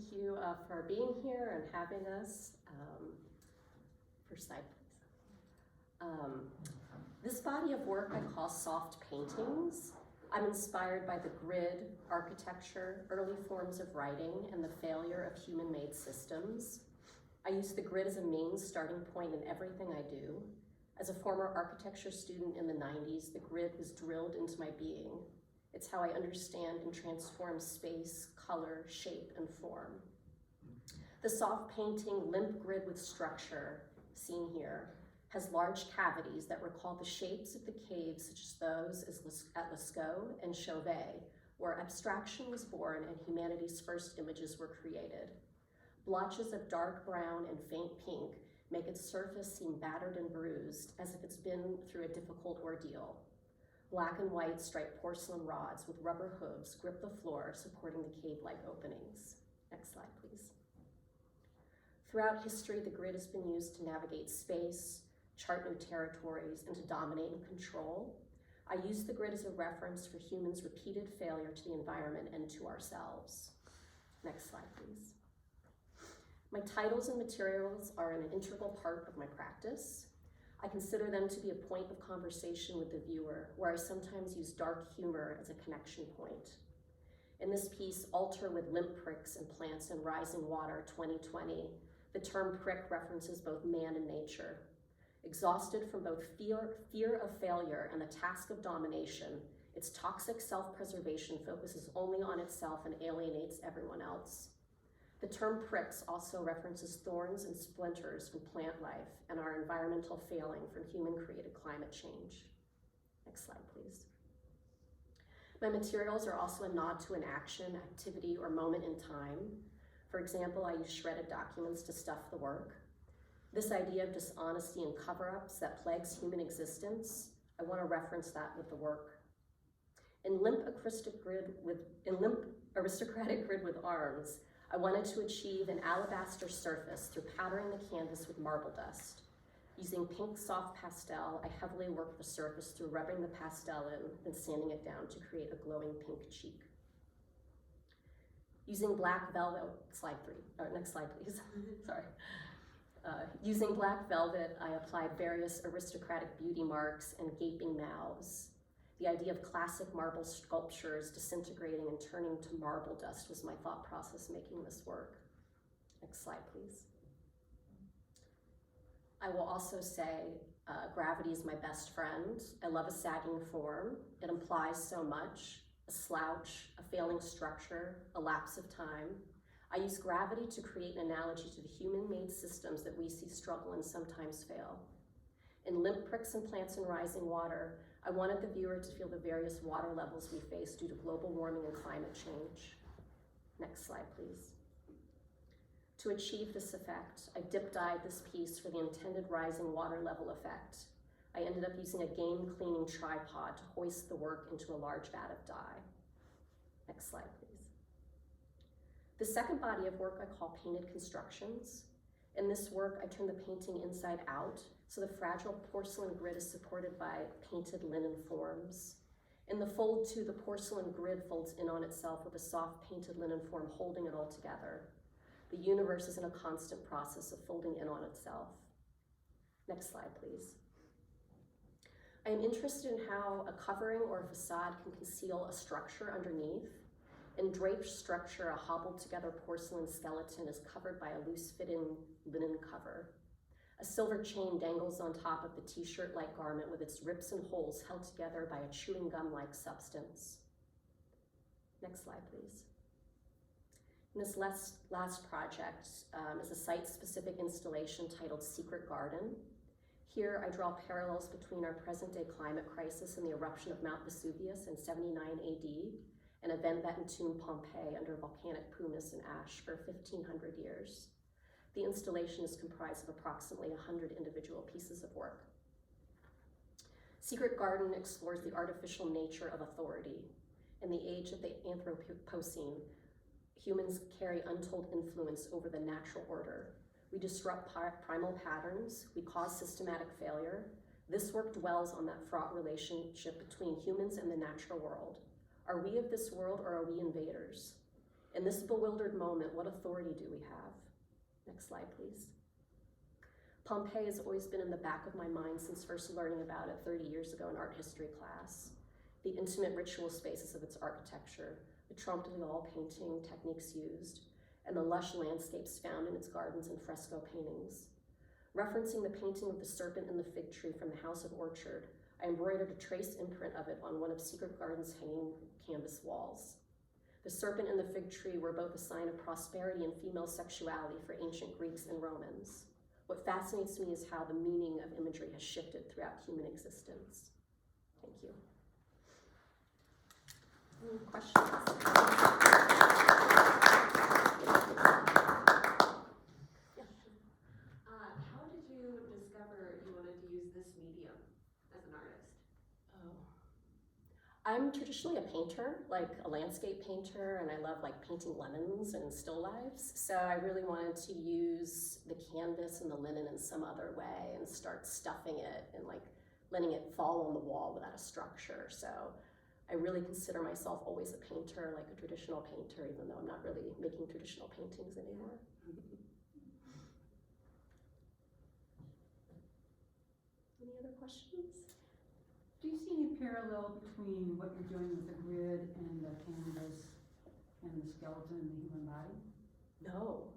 Thank you for being here and having us. First slide, please. This body of work I call soft paintings. I'm inspired by the grid, architecture, early forms of writing, and the failure of human-made systems. I use the grid as a main starting point in everything I do. As a former architecture student in the 90s, the grid was drilled into my being. It's how I understand and transform space, color, shape, and form. The soft painting limp grid with structure, seen here, has large cavities that recall the shapes of the caves such as those at Lascaux and Chauvet, where abstraction was born and humanity's first images were created. Blotches of dark brown and faint pink make its surface seem battered and bruised, as if it's been through a difficult ordeal. Black and white striped porcelain rods with rubber hooves grip the floor, supporting the cave-like openings. Next slide, please. Throughout history, the grid has been used to navigate space, chart new territories, and to dominate and control. I use the grid as a reference for humans' repeated failure to the environment and to ourselves. Next slide, please. My titles and materials are an integral part of my practice. I consider them to be a point of conversation with the viewer, where I sometimes use dark humor as a connection point. In this piece, Altar with Limp Pricks and Plants in Rising Water 2020, the term prick references both man and nature. Exhausted from both fear of failure and the task of domination, its toxic self-preservation focuses only on itself and alienates everyone else. The term pricks also references thorns and splinters from plant life and our environmental failing from human-created climate change. Next slide, please. My materials are also a nod to an action, activity, or moment in time. For example, I use shredded documents to stuff the work. This idea of dishonesty and cover-ups that plagues human existence, I want to reference that with the work. In limp aristocratic grid with arms, I wanted to achieve an alabaster surface through powdering the canvas with marble dust. Using pink soft pastel, I heavily worked the surface through rubbing the pastel in, then sanding it down to create a glowing pink cheek. Using black velvet, next slide please, sorry. Using black velvet, I applied various aristocratic beauty marks and gaping mouths. The idea of classic marble sculptures disintegrating and turning to marble dust was my thought process making this work. Next slide, please. I will also say gravity is my best friend. I love a sagging form. It implies so much: a slouch, a failing structure, a lapse of time. I use gravity to create an analogy to the human-made systems that we see struggle and sometimes fail. In Limp Pricks and Plants in Rising Water, I wanted the viewer to feel the various water levels we face due to global warming and climate change. Next slide, please. To achieve this effect, I dip-dyed this piece for the intended rising water level effect. I ended up using a game cleaning tripod to hoist the work into a large vat of dye. Next slide, please. The second body of work I call Painted Constructions. In this work, I turn the painting inside out, so the fragile porcelain grid is supported by painted linen forms. In the fold two, the porcelain grid folds in on itself with a soft painted linen form holding it all together. The universe is in a constant process of folding in on itself. Next slide, please. I am interested in how a covering or a facade can conceal a structure underneath. In draped structure, a hobbled together porcelain skeleton is covered by a loose-fitting linen cover. A silver chain dangles on top of the t-shirt-like garment with its rips and holes held together by a chewing gum-like substance. Next slide, please. And this last project is a site-specific installation titled Secret Garden. Here, I draw parallels between our present-day climate crisis and the eruption of Mount Vesuvius in 79 AD, an event that entombed Pompeii under volcanic pumice and ash for 1,500 years. The installation is comprised of approximately 100 individual pieces of work. Secret Garden explores the artificial nature of authority. In the age of the Anthropocene, humans carry untold influence over the natural order. We disrupt primal patterns, we cause systematic failure. This work dwells on that fraught relationship between humans and the natural world. Are we of this world or are we invaders? In this bewildered moment, what authority do we have? Next slide, please. Pompeii has always been in the back of my mind since first learning about it 30 years ago in art history class. The intimate ritual spaces of its architecture, the trompe l'oeil painting techniques used, and the lush landscapes found in its gardens and fresco paintings. Referencing the painting of the serpent and the fig tree from the House of Orchard, I embroidered a trace imprint of it on one of Secret Garden's hanging canvas walls. The serpent and the fig tree were both a sign of prosperity and female sexuality for ancient Greeks and Romans. What fascinates me is how the meaning of imagery has shifted throughout human existence. Thank you. Any questions? Yeah. How did you discover you wanted to use this medium as an artist? I'm traditionally a painter, like a landscape painter, and I love like painting lemons and still lifes. So I really wanted to use the canvas and the linen in some other way and start stuffing it and like letting it fall on the wall without a structure. So I really consider myself always a painter, like a traditional painter, even though I'm not really making traditional paintings anymore. Any other questions? Do you see any parallel between what you're doing with the grid and the canvas and the skeleton and the human body? No.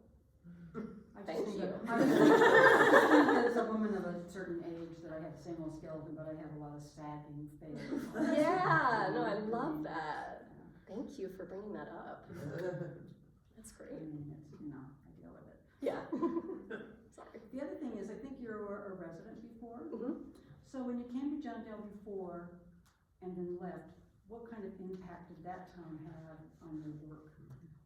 Thank you. I just think as a woman of a certain age that I have the same old skeleton, but I have a lot of sagging face. Yeah, no, I love that. Thank you for bringing that up. That's I great. mean, it's, I deal with it. Yeah. Sorry. The other thing is, I think you were a resident before. Mm-hmm. So when you came to Jentel before and then left, what kind of impact did that time have on your work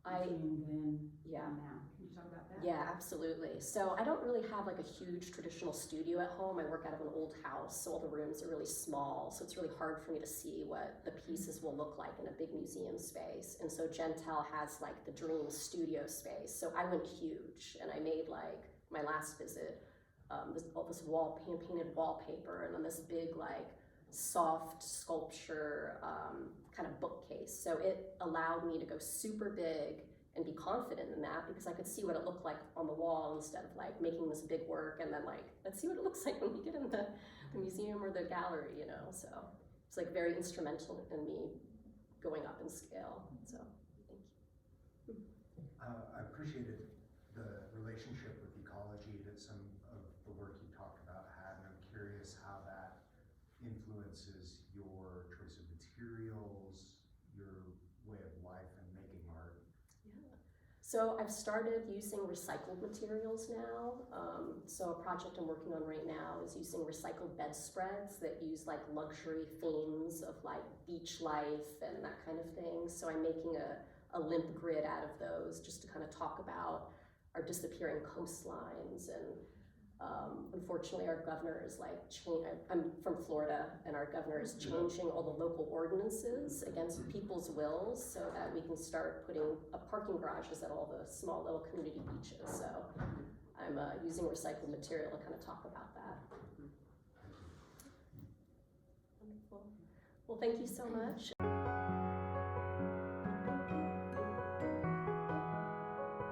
between then and now? Can you talk about that? Yeah, absolutely. So I don't really have like a huge traditional studio at home. I work out of an old house, so all the rooms are really small. So it's really hard for me to see what the pieces will look like in a big museum space. And so Jentel has like the dream studio space. So I went huge and I made like my last visit, all this painted wallpaper, and then this big like soft sculpture kind of bookcase. So it allowed me to go super big and be confident in that because I could see what it looked like on the wall instead of like making this big work and then like, let's see what it looks like when we get in the museum or the gallery, So it's like very instrumental in me going up in scale. So thank you. I appreciated the relationship with ecology that some of the work you talked about had, and I'm curious how that influences your choice of materials, your way of life and making art. Yeah. So I've started using recycled materials now. So a project I'm working on right now is using recycled bedspreads that use like luxury themes of like beach life and that kind of thing. So I'm making a limp grid out of those just to kind of talk about our disappearing coastlines. And unfortunately our governor is like, I'm from Florida, and our governor is changing all the local ordinances against people's wills so that we can start putting parking garages at all the small little community beaches. So I'm using recycled material to kind of talk about that. Wonderful. Well, thank you so much.